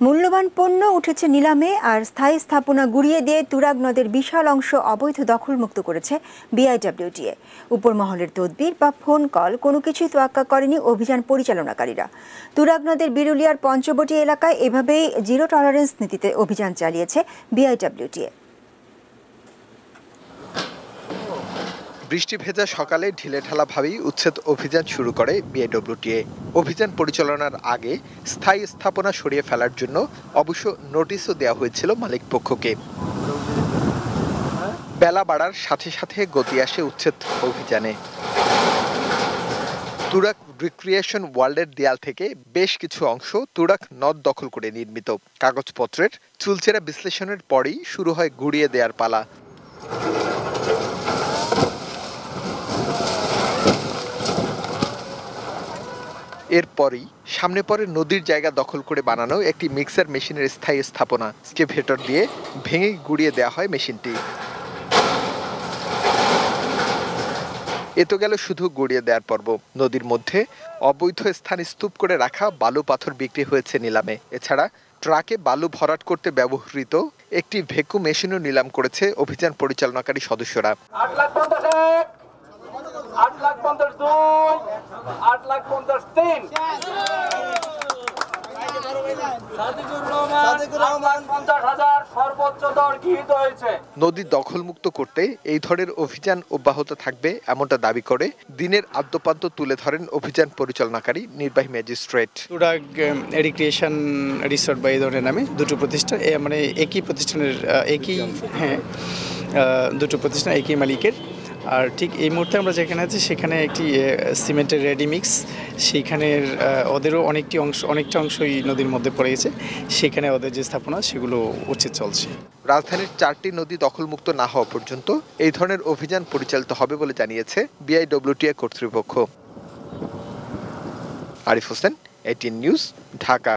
মূল্যবান পণ্য উঠেছে নিলামে, আর স্থায়ী স্থাপনা গুড়িয়ে দিয়ে তুরাগ নদের বিশাল অংশ অবৈধ দখলমুক্ত করেছে বিআইডব্লিউটিএ। উপর মহলের তদবির বা ফোন কল কোনো কিছুই তোয়াক্কা করেনি অভিযান পরিচালনাকারীরা। তুরাগ নদের বিরুলিয়ার পঞ্চবটি এলাকায় এভাবেই জিরো টলারেন্স নীতিতে অভিযান চালিয়েছে বিআইডব্লিউটিএ। বৃষ্টি ভেজা সকালে ঢিলেঢালাভাবেই উচ্ছেদ অভিযান শুরু করে বিআইডব্লিউটিএ। অভিযান পরিচালনার আগে স্থায়ী স্থাপনা সরিয়ে ফেলার জন্য অবশ্য নোটিশও দেওয়া হয়েছিল মালিক পক্ষকে। বেলা বাড়ার সাথে সাথে গতি আসে উচ্ছেদ অভিযানে। তুরাগ রিক্রিয়েশন ওয়ার্ল্ডের দেয়াল থেকে বেশ কিছু অংশ তুরাগ নদ দখল করে নির্মিত। কাগজপত্রের চুলচেরা বিশ্লেষণের পরেই শুরু হয় গুড়িয়ে দেওয়ার পালা। এরপরই সামনে পরে নদীর জায়গা দখল করে বানানো একটি মিক্সার মেশিনের স্থায়ী স্থাপনা স্কেভেটর দিয়ে ভেঙে গুড়িয়ে দেওয়া হয় মেশিনটি। এ তো গেল শুধু গুড়িয়ে দেওয়ার পর্ব। নদীর মধ্যে অবৈধ স্থান স্তূপ করে রাখা বালু পাথর বিক্রি হয়েছে নিলামে। এছাড়া ট্রাকে বালু ভরাট করতে ব্যবহৃত একটি ভেকু মেশিনও নিলাম করেছে অভিযান পরিচালনাকারী সদস্যরা। 8,50,2, 8,50,3 সর্বোচ্চ দর গৃহীত হয়েছে। নদী দখলমুক্ত করতে এই ধরনের অভিযান অব্যাহত থাকবে এমনটা দাবি করে দিনের আদ্যপান্ত তুলে ধরেন অভিযান পরিচালনাকারী নির্বাহী ম্যাজিস্ট্রেট। তুরাগ রিক্রিয়েশন রিসোর্ট বা এই ধরনের নামে দুটো প্রতিষ্ঠান, মানে একই প্রতিষ্ঠানের দুটো প্রতিষ্ঠান একই মালিকের। আর ঠিক এই মুহূর্তে আমরা যেখানে আছি সেখানে একটি সিমেন্টের রেডিমিক্স, সেইখানের ওদেরও অনেকটা অংশই নদীর মধ্যে পড়ে গেছে। সেখানে ওদের যে স্থাপনা সেগুলো উচ্ছেদ চলছে। রাজধানীর 4টি নদী দখলমুক্ত না হওয়া পর্যন্ত এই ধরনের অভিযান পরিচালিত হবে বলে জানিয়েছে বিআইডব্লিউটিএ কর্তৃপক্ষ। আরিফ হোসেন, 18 নিউজ, ঢাকা।